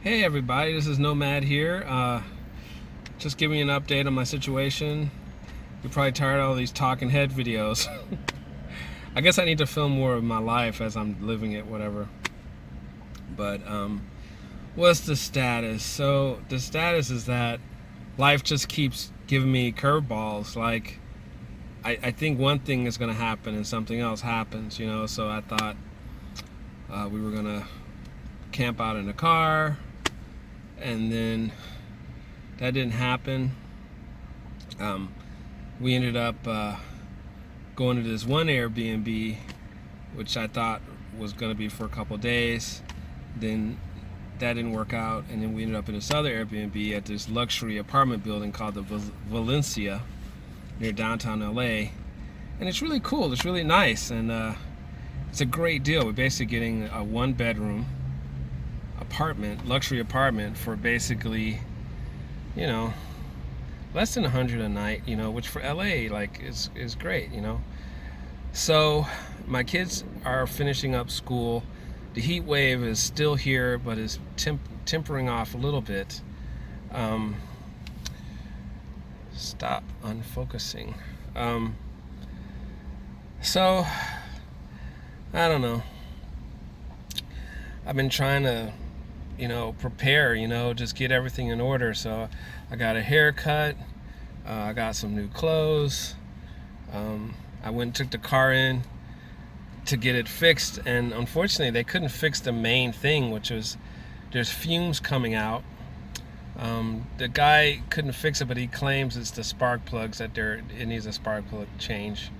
Hey everybody, this is Nomad here. Just giving you an update on my situation. You're probably tired of all these talking head videos. I guess I need to film more of my life as I'm living it, whatever. But what's the status? So the status is that life just keeps giving me curveballs. Like I think one thing is going to happen and something else happens, So I thought we were going to camp out in a car, and then that didn't happen. We ended up going to this one Airbnb, which I thought was going to be for a couple days. Then that didn't work out, and then we ended up in this other Airbnb at this luxury apartment building called the Valencia near downtown LA, and it's really cool. It's really nice, and it's a great deal. We're basically getting a one-bedroom luxury apartment for basically, less than $100 a night, which for LA is great, So my kids are finishing up school. The heat wave is still here, but is tempering off a little bit. Stop unfocusing. So I don't know. I've been trying to prepare, just get everything in order. So I got a haircut, I got some new clothes, I went and took the car in to get it fixed, and unfortunately they couldn't fix the main thing, which was there's fumes coming out. The guy couldn't fix it, but he claims it's the spark plugs that it needs a spark plug change,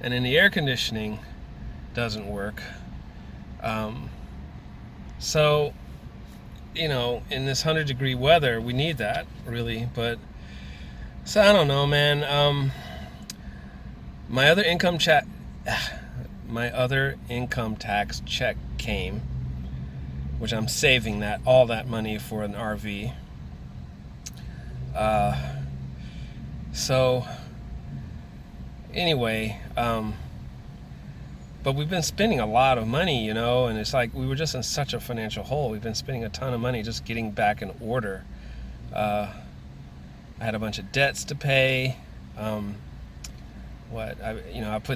and then the air conditioning doesn't work. So in this 100-degree weather, we need that, really. But so I don't know, man. My other income tax check came, which I'm saving all that money for an RV. So anyway, but we've been spending a lot of money, and it's like we were just in such a financial hole. We've been spending a ton of money just getting back in order. I had a bunch of debts to pay. I put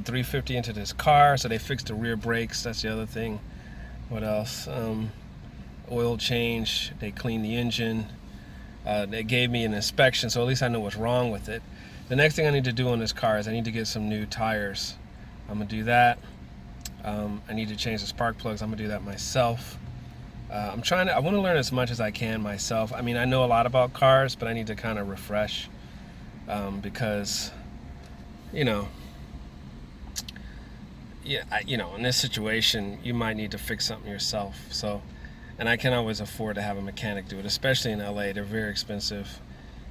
$350 into this car, so they fixed the rear brakes. That's the other thing. What else? Oil change. They cleaned the engine. They gave me an inspection, so at least I know what's wrong with it. The next thing I need to do on this car is I need to get some new tires. I'm gonna do that. I need to change the spark plugs. I'm gonna do that myself. I want to learn as much as I can myself. I mean, I know a lot about cars, but I need to kind of refresh, because, in this situation, you might need to fix something yourself. So, and I can't always afford to have a mechanic do it, especially in LA. They're very expensive,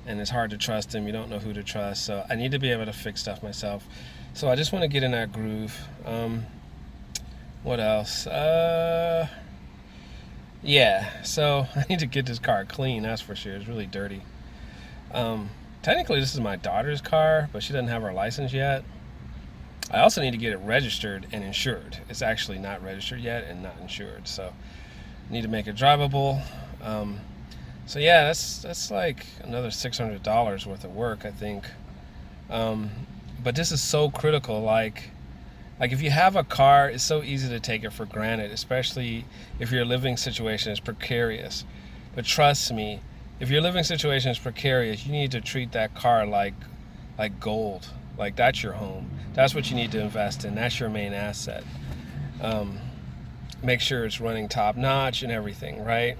and it's hard to trust them. You don't know who to trust. So I need to be able to fix stuff myself. So I just want to get in that groove. What else? Yeah, so I need to get this car clean, that's for sure. It's really dirty. Technically, this is my daughter's car, but she doesn't have her license yet. I also need to get it registered and insured. It's actually not registered yet and not insured, so I need to make it drivable. So yeah, that's like another $600 worth of work, I think. But this is so critical. Like if you have a car, it's so easy to take it for granted, especially if your living situation is precarious. But trust me, if your living situation is precarious, you need to treat that car like gold. Like that's your home. That's what you need to invest in. That's your main asset. Make sure it's running top notch and everything, right?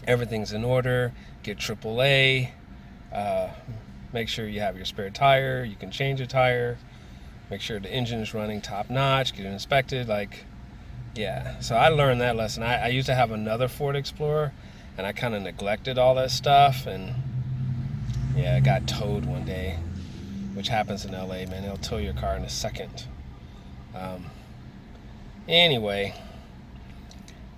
Everything's in order. Get AAA. Make sure you have your spare tire. You can change a tire. Make sure the engine is running top notch. Get it inspected. Yeah. So I learned that lesson. I used to have another Ford Explorer, and I kind of neglected all that stuff. And yeah, it got towed one day, which happens in LA, man. They'll tow your car in a second. Anyway,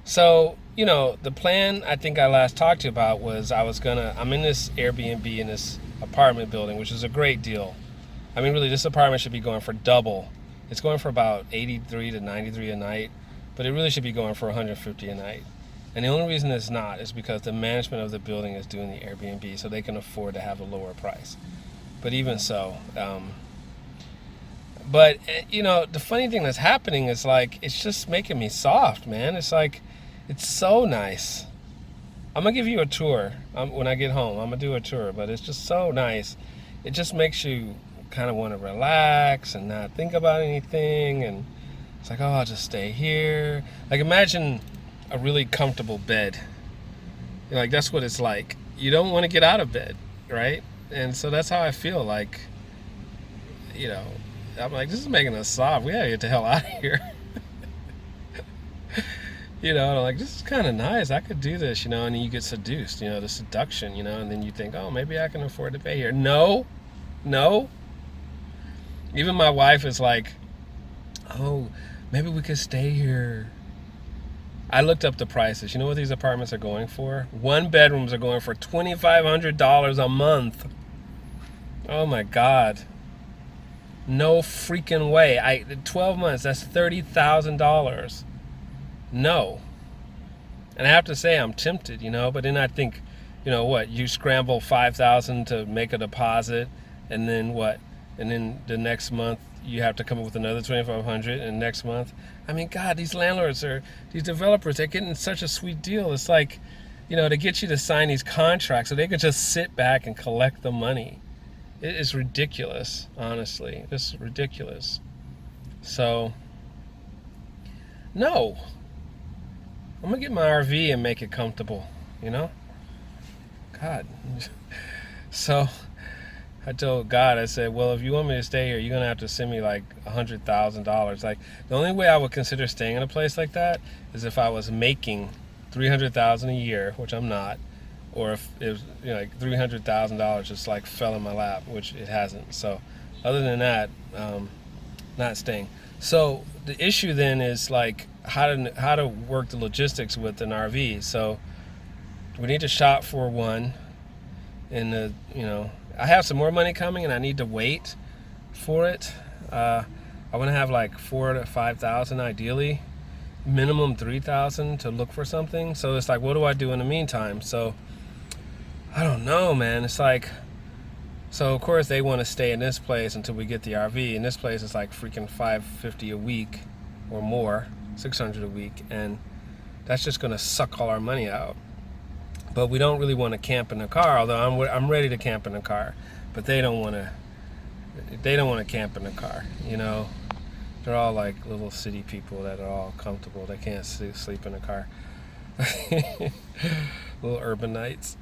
so the plan I think I last talked to you about was I'm in this Airbnb in this apartment building, which is a great deal. I mean, really, this apartment should be going for double. It's going for about $83 to $93 a night, but it really should be going for $150 a night. And the only reason it's not is because the management of the building is doing the Airbnb, so they can afford to have a lower price. But even so, but the funny thing that's happening is like it's just making me soft, man. It's like it's so nice. I'm gonna give you a tour when I get home. I'm gonna do a tour, but it's just so nice. It just makes you kind of want to relax and not think about anything, and it's like, oh, I'll just stay here. Like, imagine a really comfortable bed. Like, that's what it's like. You don't want to get out of bed, right? And so that's how I feel. Like, I'm like, this is making us soft. We gotta get the hell out of here. Like, this is kind of nice. I could do this, and then you get seduced, the seduction, and then you think, oh, maybe I can afford to pay here. No. Even my wife is like, oh, maybe we could stay here. I looked up the prices. You know what these apartments are going for? 1 bedrooms are going for $2,500 a month. Oh my God. No freaking way. 12 months, that's $30,000. No. And I have to say I'm tempted, but then I think, what, you scramble $5,000 to make a deposit, and then what? And then the next month you have to come up with another $2,500, and next month, I mean, God, these landlords these developers, they're getting such a sweet deal. It's like, to get you to sign these contracts so they can just sit back and collect the money. It is ridiculous, honestly. It's ridiculous. So, no. I'm going to get my RV and make it comfortable, God. So, I told God, I said, well, if you want me to stay here, you're going to have to send me like $100,000. Like, the only way I would consider staying in a place like that is if I was making $300,000 a year, which I'm not, or if it was like $300,000 just like fell in my lap, which it hasn't. So other than that, not staying. So the issue then is like how to work the logistics with an RV. So we need to shop for one, and I have some more money coming, and I need to wait for it. I want to have like $4,000 to $5,000 ideally, minimum $3,000 to look for something. So it's like, what do I do in the meantime? So I don't know, man. It's like, so of course they want to stay in this place until we get the RV, and this place is like freaking $550 a week or more, $600 a week, and that's just gonna suck all our money out. But we don't really want to camp in the car, although I'm ready to camp in the car. But they don't want to camp in the car. They're all like little city people that are all comfortable. They can't sleep in the car. Little urbanites.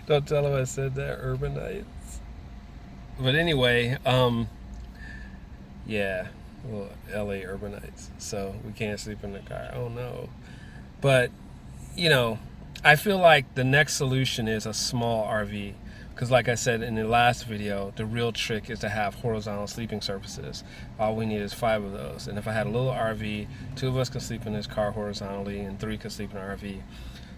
Don't tell them I said that, urbanites. But anyway, yeah, little LA urbanites. So we can't sleep in the car. Oh no. But, I feel like the next solution is a small RV. Because like I said in the last video, the real trick is to have horizontal sleeping surfaces. All we need is 5 of those. And if I had a little RV, 2 of us can sleep in this car horizontally, and 3 can sleep in an RV.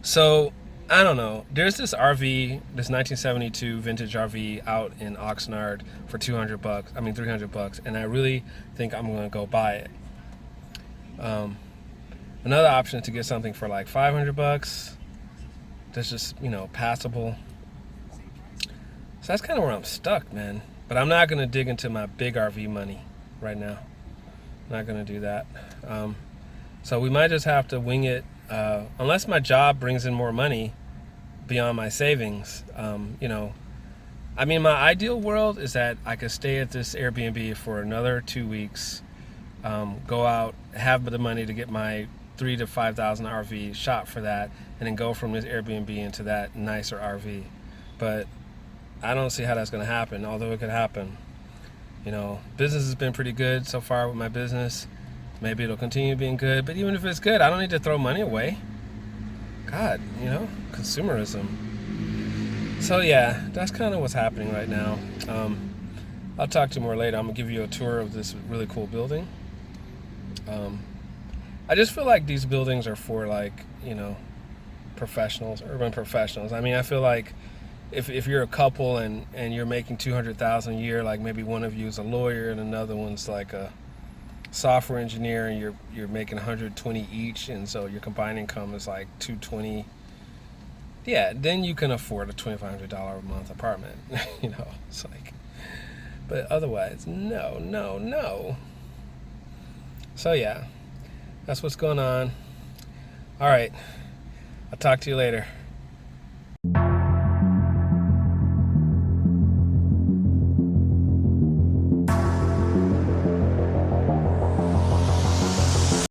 So, I don't know. There's this RV, this 1972 vintage RV out in Oxnard for $300, and I really think I'm going to go buy it. Another option is to get something for like $500 that's just, passable. So that's kind of where I'm stuck, man. But I'm not going to dig into my big RV money right now. I'm not going to do that. So we might just have to wing it, unless my job brings in more money beyond my savings. I mean, my ideal world is that I could stay at this Airbnb for another 2 weeks, go out, have the money to get my $3,000 to $5,000 RV, shop for that, and then go from this Airbnb into that nicer RV. But I don't see how that's going to happen, although it could happen. Business has been pretty good so far with my business. Maybe it'll continue being good, but even if it's good, I don't need to throw money away. God, consumerism. So yeah, that's kind of what's happening right now. I'll talk to you more later. I'm going to give you a tour of this really cool building. I just feel like these buildings are for like, professionals, urban professionals. I mean, I feel like if you're a couple and you're making $200,000 a year, like maybe one of you is a lawyer and another one's like a software engineer and you're making 120 each, and so your combined income is like 220. Yeah, then you can afford a $2,500 a month apartment. It's like, but otherwise, no, no, no. So yeah, that's what's going on. All right, I'll talk to you later.